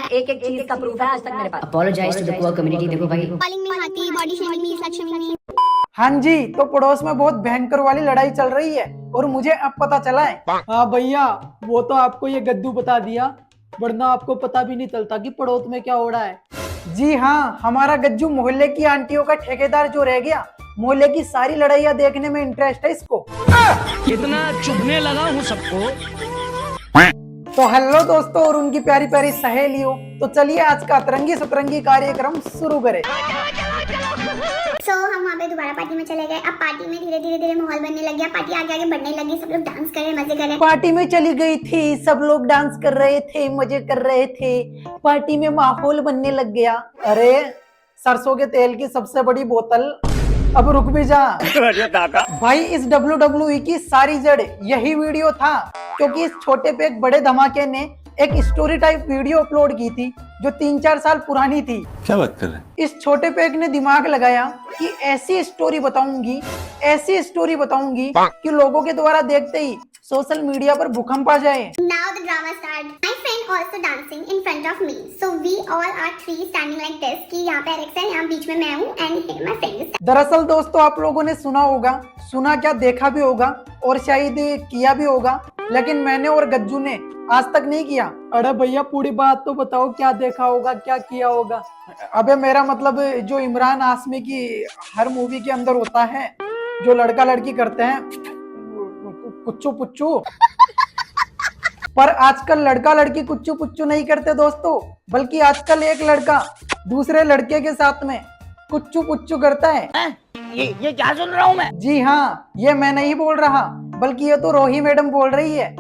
एक एक चीज का प्रूफ है आज तक मेरे पास। Apologize to the poor community. देखो भाई, कॉलिंग में हाथी, बॉडी शेमिंग में, सच शेमिंग में। हाँ जी, तो पड़ोस में बहुत भयंकर वाली लड़ाई चल रही है और मुझे अब पता चला है। हाँ भैया, वो तो आपको ये गद्दू बता दिया, वरना आपको पता भी नहीं चलता कि पड़ोस में क्या हो रहा है। जी हाँ, हमारा गज्जू मोहल्ले की आंटियों का ठेकेदार जो रह गया, मोहल्ले की सारी लड़ाइयाँ देखने में इंटरेस्ट है इसको। कितना चुभने लगा हूँ सबको। तो हेलो दोस्तों और उनकी प्यारी प्यारी सहेलियों, तो चलिए आज का अतरंगी सतरंगी कार्यक्रम शुरू करें। हम वहाँ पे दोबारा पार्टी में चले गए। अब पार्टी में धीरे धीरे माहौल बनने लग गया, पार्टी आगे आगे बढ़ने लगी, सब लोग डांस कर रहे, मजे कर रहे। पार्टी में चली गई थी, सब लोग डांस कर रहे थे, मजे कर रहे थे, पार्टी में माहौल बनने लग गया। अरे सरसों के तेल की सबसे बड़ी बोतल, अब रुक भी जा भाई। इस WWE की सारी जड़ यही वीडियो था, क्योंकि इस छोटे पे एक बड़े धमाके ने एक स्टोरी टाइप वीडियो अपलोड की थी जो 3-4 साल पुरानी थी। क्या बात कर रहे हैं? इस छोटे पेग ने दिमाग लगाया कि ऐसी स्टोरी बताऊंगी कि लोगों के द्वारा देखते ही सोशल मीडिया पर भूकंप आ जाए। Now the drama starts. My friend also dancing in front of me. So we all are three standing like this. कि यहाँ पे एलेक्स है, यहाँ बीच में मैं हूँ, and here my friend is. दरअसल दोस्तों, आप लोगों ने सुना होगा, सुना क्या देखा भी होगा और शायद किया भी होगा, लेकिन मैंने और गज्जू ने आज तक नहीं किया। अरे भैया पूरी बात तो बताओ, क्या देखा होगा, क्या किया होगा। अबे मेरा मतलब जो इमरान हाशमी की हर मूवी के अंदर होता है, जो लड़का लड़की करते हैं कुच्चू पुच्चू, पर आजकल लड़का लड़की कुच्चू पुच्चू नहीं करते दोस्तों, बल्कि आजकल एक लड़का दूसरे लड़के के साथ में कुच्चू पुच्चू करता है। ये क्या सुन रहा हूँ मैं? जी हाँ, ये मैं नहीं बोल रहा, बल्कि ये तो रोही मैडम बोल रही है।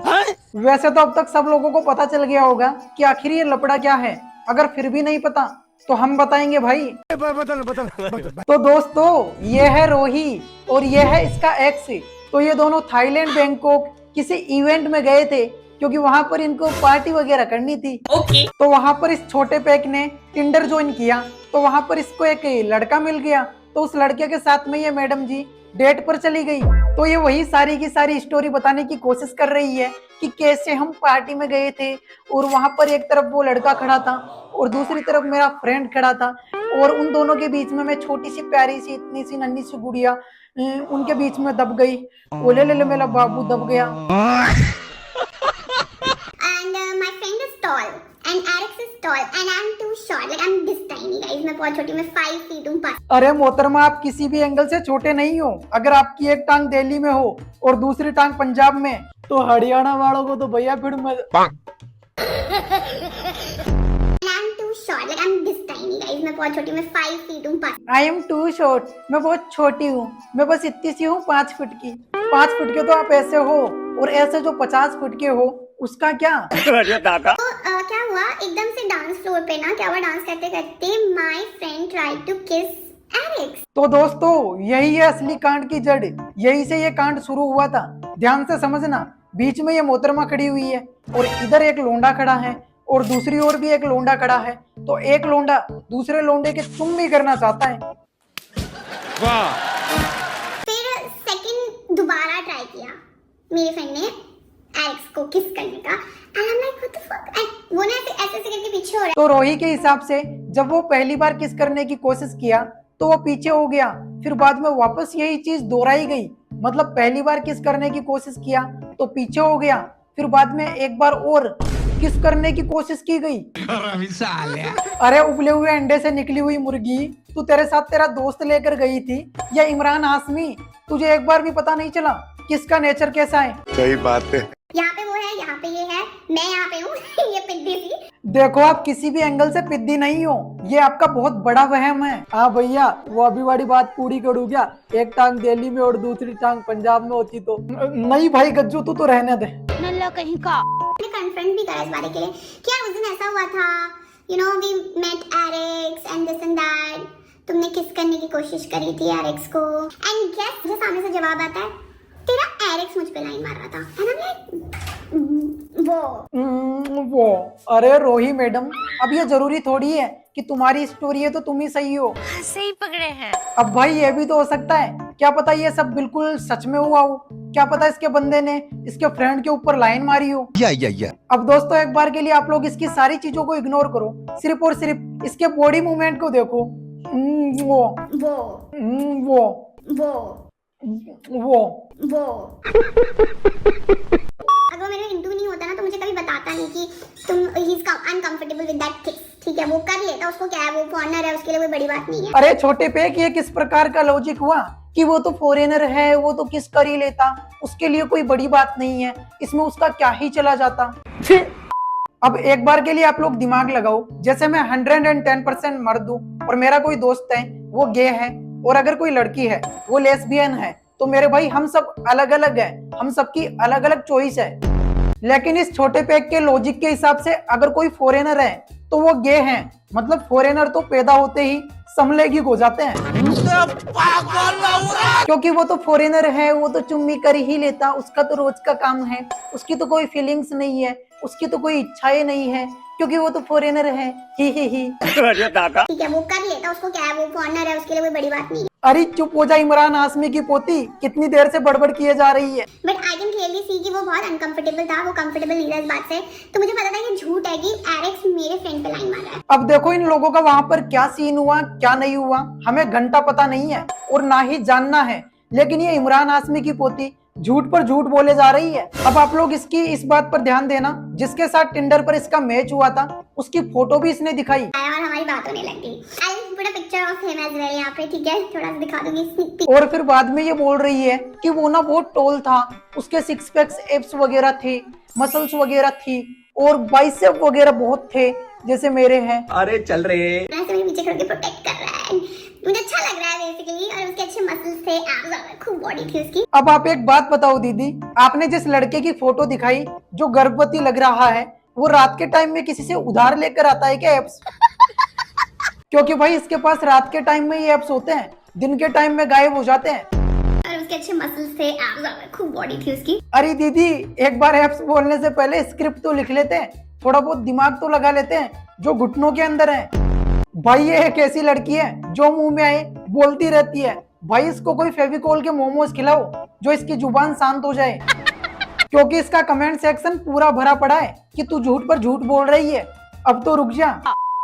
वैसे तो अब तक सब लोगों को पता चल गया होगा कि आखिर ये लफड़ा क्या है। अगर फिर भी नहीं पता तो हम बताएंगे भाई। बदल। तो दोस्तों, ये है रोही और ये है इसका एक्स। तो ये दोनों थाईलैंड बैंकॉक किसी इवेंट में गए थे, क्योंकि वहां पर इनको पार्टी वगैरह करनी थी। तो वहां पर इस छोटे पैक ने टिंडर ज्वाइन किया, तो वहां पर इसको एक लड़का मिल गया। तो उस लड़के के साथ में ये मैडम जी डेट पर चली गई। तो ये वही सारी की सारी स्टोरी बताने की कोशिश कर रही है कि कैसे हम पार्टी में गए थे और वहां पर एक तरफ वो लड़का खड़ा था और दूसरी तरफ मेरा फ्रेंड खड़ा था, और उन दोनों के बीच में मैं छोटी सी प्यारी सी इतनी सी नन्ही सी गुड़िया उनके बीच में दब गई। ओले ले मेरा बाबू दब गया। And my friend is tall and Alex is tall and I'm too short. Like I'm this tiny guys. मैं बहुत छोटी, मैं 5 feet हूँ। अरे मोहतरमा, आप किसी भी एंगल से छोटे नहीं हो। अगर आपकी एक टांग दिल्ली में हो और दूसरी टांग पंजाब में, तो हरियाणा वालों को तो भैया फिर मैं I'm too short. Like I'm this tiny guys. मैं बहुत छोटी, मैं 5 feet हूँ। आई एम टू शॉर्ट, मैं बहुत छोटी हूँ, मैं बस इतनी सी हूँ 5 फुट की। 5 फुट के तो आप ऐसे हो, और ऐसे जो 50 फुट के हो उसका क्या। तो क्या हुआ, एकदम से डांस फ्लोर पे ना, क्या हुआ, डांस करते करते my friend tried to kiss Alex. तो दोस्तों, यही है असली कांड की जड़, यही से ये कांड शुरू हुआ था। ध्यान से समझना, बीच में ये मोहतरमा खड़ी हुई है और इधर एक लोंडा खड़ा है और दूसरी ओर भी एक लोंडा खड़ा है। तो एक लोंडा दूसरे लोंडे के चुम्मी करना चाहता है। फिर सेकंड दोबारा ट्राई किया मेरे फ्रेंड ने एलेक्स को किस करने का, and I'm like what the fuck, and वो ना ऐसे करके पीछे हो रहा है। तो रोही के हिसाब से जब वो पहली बार किस करने की कोशिश किया तो वो पीछे हो गया, फिर बाद में वापस यही चीज दोहराई गई। मतलब पहली बार किस करने की कोशिश किया तो पीछे हो गया, फिर बाद में एक बार और किस करने की कोशिश की गई। अरे उबले हुए अंडे से निकली हुई मुर्गी, तू तेरे साथ तेरा दोस्त लेकर गई थी या इमरान हाशमी, तुझे एक बार भी पता नहीं चला किसका नेचर कैसा है। सही बात है। यहाँ पे वो है, यहाँ पे ये है, मैं यहाँ पे हूँ ये पिद्दी सी। देखो, आप किसी भी एंगल से पिद्दी नहीं हो, ये आपका बहुत बड़ा वहम है। हाँ भैया, वो अभी वाली बात पूरी करूँ क्या? एक टांग दिल्ली में और दूसरी टांग पंजाब में होती तो। नहीं भाई गज्जू, तू तो रहने दे। नल्ला कहीं का। मैंने कन्फ्रंट भी करा इस बारे के लिए कि यार उस दिन ऐसा हुआ था, you know we met Alex and this and that, तुमने किस करने की कोशिश करी थी एलेक्स को, and guess मुझे सामने से जवाब आता है, तेरा एलेक्स मुझ पे लाइन मार रहा था। and I'm like वो अरे रोही मैडम, अब ये जरूरी थोड़ी है कि तुम्हारी स्टोरी है तो तुम ही सही हो। सही पकड़े हैं। अब भाई ये भी तो हो सकता है, क्या पता ये सब बिल्कुल सच में हुआ हो, क्या पता इसके बंदे ने इसके फ्रेंड के ऊपर लाइन मारी हो। अब दोस्तों एक बार के लिए आप लोग इसकी सारी चीजों को इग्नोर करो, सिर्फ और सिर्फ इसके बॉडी मूवमेंट को देखो। वो अगर वो मेरे इंटू नहीं होता ना तो मुझे कभी बताता नहीं कि तुम he is uncomfortable with that किस। ठीक है, वो कर लेता, उसको क्या है, वो फॉरेनर है, उसके लिए कोई बड़ी बात नहीं है। अरे छोटे पे ये किस प्रकार का लॉजिक हुआ कि वो तो फॉरेनर है, वो तो किस कर ही लेता, उसके लिए कोई बड़ी बात नहीं है, इसमें उसका क्या ही चला जाता। अब एक बार के लिए आप लोग दिमाग लगाओ, जैसे मैं 110% मर्द हूँ और मेरा कोई दोस्त है वो गे है, और अगर कोई लड़की है वो लेस्बियन है, तो मेरे भाई हम सब अलग अलग है, हम सबकी अलग अलग चॉइस है। लेकिन इस छोटे पैक के लॉजिक के हिसाब से अगर कोई फॉरेनर है तो वो गे हैं, मतलब फॉरेनर तो पैदा होते ही समलैंगिक हो जाते हैं, क्योंकि वो तो फॉरेनर है, वो तो चुम्मी कर ही लेता, उसका तो रोज का काम है, उसकी तो कोई फीलिंग्स नहीं है, उसकी तो कोई इच्छाएं नहीं है, क्योंकि वो तो फॉरेनर है। ही। ठीक है, वो कर लेता, उसको क्या है, वो फॉरेनर है, उसके लिए कोई बड़ी बात नहीं है। अरे चुप हो जा इमरान हाशमी की पोती, कितनी देर से बड़बड़ किए जा रही है। But I can clearly see कि वो बहुत अनकंफर्टेबल था, वो कंफर्टेबल नहीं था इस बात से। तो मुझे पता था कि झूठ है कि एरिक्स मेरे फ्रेंड पे लाइन मार रहा है। अब देखो इन लोगों का वहां पर क्या सीन हुआ क्या नहीं हुआ हमें घंटा पता नहीं है और ना ही जानना है, लेकिन ये इमरान हाशमी की पोती झूठ पर झूठ बोले जा रही है। अब आप लोग इसकी इस बात पर ध्यान देना, जिसके साथ टिंडर पर इसका मैच हुआ था उसकी फोटो भी इसने दिखाई और हमारी बात होने लग गई। I will put a picture of him as well यहाँ पे, ठीक है, थोड़ा सा दिखा दूंगी स्नीक पीक। और फिर बाद में ये बोल रही है कि वो ना बहुत टोल था, उसके सिक्स पैक्स एब्स वगैरह थे, मसल्स वगैरह थी और बाइसेप वगैरह बहुत थे जैसे मेरे हैं। अरे चल रहे ऐसे मेरे पीछे खड़े प्रोटेक्ट कर रहा है, मुझे अच्छा लग रहा है बेसिकली, और उसके अच्छे मसल्स थे, एब्स, खूब बॉडी थी उसकी। अब आप एक बात बताओ दीदी, आपने जिस लड़के की फोटो दिखाई जो गर्भवती लग रहा है, वो रात के टाइम में किसी से उधार लेकर आता है क्या एब्स? क्योंकि भाई इसके पास रात के टाइम में ये एब्स होते हैं, दिन के टाइम में गायब हो जाते हैं। और उसके अच्छे मसल्स थे, एब्स, खूब बॉडी थी उसकी। अरे दीदी एक बार एब्स बोलने से पहले स्क्रिप्ट तो लिख लेते हैं, थोड़ा बहुत दिमाग तो लगा लेते हैं जो घुटनों के अंदर है। भाई ये एक ऐसी लड़की है जो मुंह में आए बोलती रहती है, भाई इसको कोई फेविकोल के मोमोज खिलाओ जो इसकी जुबान शांत हो जाए, क्योंकि इसका कमेंट सेक्शन पूरा भरा पड़ा है कि तू झूठ पर झूठ बोल रही है, अब तो रुक जा।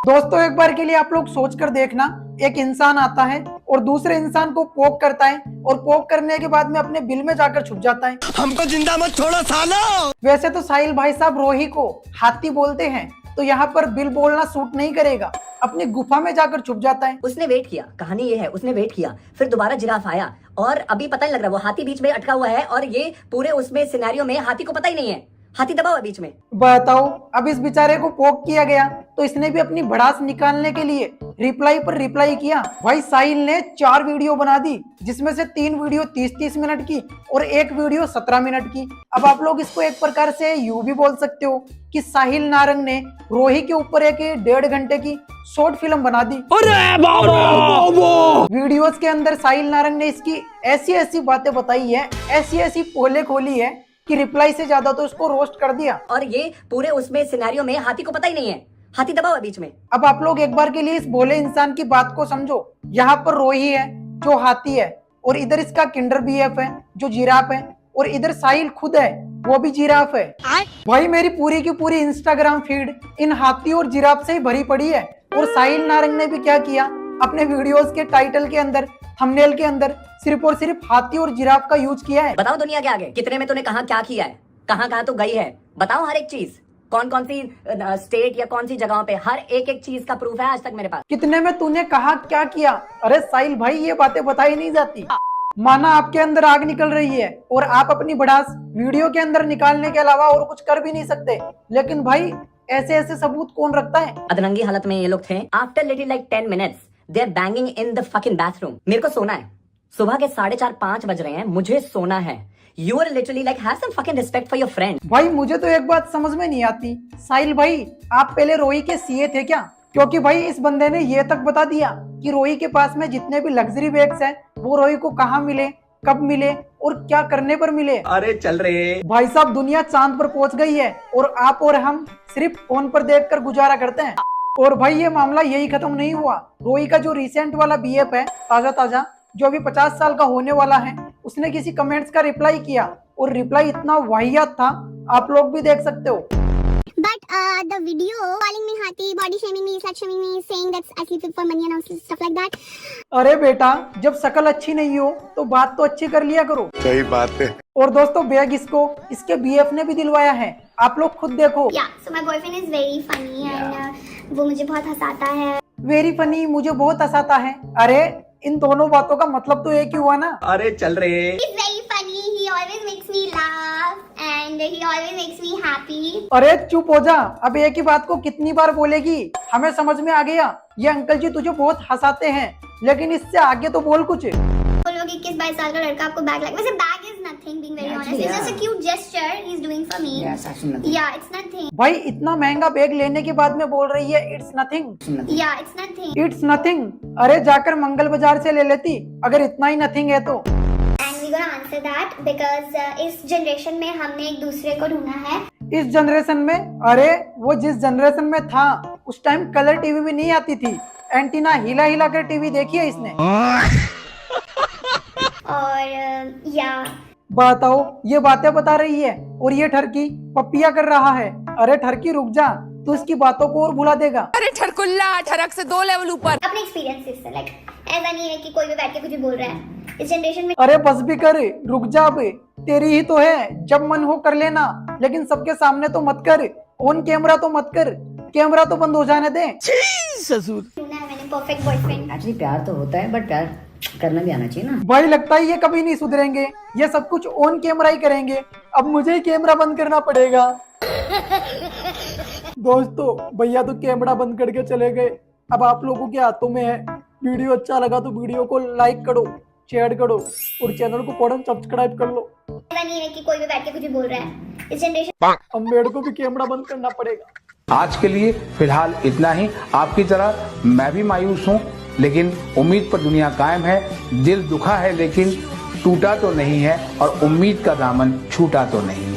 दोस्तों एक बार के लिए आप लोग सोच कर देखना, एक इंसान आता है और दूसरे इंसान को पोक करता है और पोक करने के बाद में अपने बिल में जाकर छुप जाता है। हमको जिंदा मत छोड़ो सालो। वैसे तो साहिल भाई साहब रोही को हाथी बोलते हैं, तो यहाँ पर बिल बोलना सूट नहीं करेगा, अपनी गुफा में जाकर छुप जाता है। उसने वेट किया, कहानी ये है, उसने वेट किया, फिर दोबारा जिराफ आया और अभी पता नहीं लग रहा, वो हाथी बीच में अटका हुआ है और ये पूरे उसमें सिनेरियो में हाथी को पता ही नहीं है, हाथी दबा हुआ है बीच में। बताओ, अब इस बेचारे को पोक किया गया तो इसने भी अपनी भड़ास निकालने के लिए रिप्लाई पर रिप्लाई किया। भाई साहिल ने 4 वीडियो बना दी, जिसमें से 3 वीडियो 30-30 मिनट की और 1 वीडियो 17 मिनट की। अब आप लोग इसको एक प्रकार से यूं भी बोल सकते हो कि साहिल नारंग ने रोही के ऊपर एक 1.5 घंटे की शॉर्ट फिल्म बना दी। वीडियोस के अंदर साहिल नारंग ने इसकी ऐसी ऐसी बातें बताई है, ऐसी ऐसी पोले खोली है कि रिप्लाई से ज्यादा तो इसको रोस्ट कर दिया। और ये पूरे उसमें सिनेरियो में हाथी को पता ही नहीं है, हाथी दबा हुआ है बीच में। अब आप लोग एक बार के लिए इस भोले इंसान की बात को समझो, यहाँ पर रोही है जो हाथी है, और इधर इसका किंडर बीएफ है जो जिराफ है, और इधर साहिल खुद है वो भी जिराफ है। भाई मेरी पूरी की पूरी इंस्टाग्राम फीड इन हाथी और जिराफ से ही भरी पड़ी है। और साहिल नारंग ने भी क्या किया, अपने वीडियोस के टाइटल के अंदर, थंबनेल के अंदर सिर्फ और सिर्फ हाथी और जिराफ का यूज किया है। बताओ दुनिया के आगे कितने में तूने कहाँ क्या किया है, कहाँ कहाँ तो गई है, बताओ हर एक चीज, कौन कौन सी स्टेट या कौन सी जगहों पे, हर एक एक चीज का प्रूफ है आज तक मेरे पास। कितने में तूने कहा क्या किया? अरे साहिल भाई ये बातें बताई नहीं जाती, माना आपके अंदर आग निकल रही है और आप अपनी भड़ास वीडियो के अंदर निकालने के अलावा और कुछ कर भी नहीं सकते, लेकिन भाई ऐसे ऐसे सबूत कौन रखता है? अधरंगी हालत में ये लोग थे। After little like 10 minutes they are banging in the fucking bathroom. मेरे को सोना है, सुबह के 4:30-5 बज रहे हैं, मुझे सोना है। You are literally like have some fucking respect for your friend। भाई मुझे तो एक बात समझ में नहीं आती, साहिल भाई आप पहले रोही के सीए थे क्या? क्योंकि भाई इस बंदे ने ये तक बता दिया कि रोही के पास में जितने भी लग्जरी बैग्स हैं वो रोही को कहाँ मिले, कब मिले और क्या करने पर मिले। अरे चल रे। भाई साहब दुनिया चांद पर पहुंच गई है और आप और हम सिर्फ फोन पर देखकर गुजारा करते हैं। और भाई ये मामला यही खत्म नहीं हुआ। रोही का जो रिसेंट वाला बीएफ है ताजा जो अभी 50 साल का होने वाला है, उसने किसी कमेंट्स का रिप्लाई किया और रिप्लाई इतना वाहियात था, आप लोग भी देख सकते हो। But the video calling me Hati, body shaming me, slut shaming me, saying that I sleep for money and all stuff like that. अरे बेटा जब शकल अच्छी नहीं हो तो बात तो अच्छी कर लिया करो। सही बात है। और दोस्तों बैग इसको इसके बीएफ ने भी दिलवाया है, आप लोग खुद देखो। Yeah, so my boyfriend is very funny and वो मुझे बहुत हंसाता है। वेरी फनी, मुझे बहुत हंसाता है। अरे इन दोनों बातों का मतलब तो एक ही हुआ ना। अरे चल रे। He's very funny. He always makes me laugh and he always makes me happy. अरे चुप हो जा, अब एक ही बात को कितनी बार बोलेगी। हमें समझ में आ गया ये अंकल जी तुझे बहुत हंसाते हैं, लेकिन इससे आगे तो बोल कुछ। बोलोगे 21-22 साल का लड़का आपको बैग लाइक, वैसे bag is nothing, being very honest, it's just a cute gesture he is doing for me. या इट्स नथिंग। भाई इतना महंगा बैग लेने के बाद में बोल रही है इट्स नथिंग। या इट्स नथिंग। इट्स नथिंग, अरे जाकर मंगल बाजार से ले लेती अगर इतना ही नथिंग है तो। And we gonna answer that because इस जनरेशन में हमने एक दूसरे को ढूंढा है। इस जनरेशन में, अरे वो जिस जनरेशन में था उस टाइम कलर टीवी भी नहीं आती थी, एंटीना हिला हिला कर टीवी देखी है इसने। और या बताओ ये बातें बता रही है और ये ठरकी पपिया कर रहा है। अरे ठरकी रुक जा, तू इसकी बातों को और भुला देगा। अरे ठरकुल्ला ठरक से 2 लेवल ऊपर। अपने एक्सपीरियंसेस से लाइक ऐसा नहीं है कि कोई भी बैठ के कुछ भी बोल रहा है इस जनरेशन में। अरे बस भी कर, रुक जा, अब तेरी ही तो है, जब मन हो कर लेना, लेकिन सबके सामने तो मत कर, ऑन कैमरा तो मत कर, कैमरा तो बंद हो जाने दे। ससुर। ढूंढा है मैंने परफेक्ट बॉयफ्रेंड। एक्चुअली प्यार तो होता है बट प्यार करना भी आना चाहिए ना। भाई लगता है ये कभी नहीं सुधरेंगे, ये सब कुछ ऑन कैमरा ही करेंगे। अब मुझे ही कैमरा बंद करना पड़ेगा। दोस्तों भैया तो कैमरा बंद करके चले गए, अब आप लोगों के हाथों में है। वीडियो अच्छा लगा तो वीडियो को लाइक करो, शेयर करो और चैनल को फौरन सब्सक्राइब कर लो। ऐसा नहीं है कि कोई भी बैठ के कुछ भी बोल रहा है इस जनरेशन। अब मेरे को भी कैमरा बंद करना पड़ेगा। आज के लिए फिलहाल इतना ही। आपकी तरह मैं भी मायूस हूँ, लेकिन उम्मीद पर दुनिया कायम है। दिल दुखा है लेकिन टूटा तो नहीं है और उम्मीद का दामन छूटा तो नहीं है।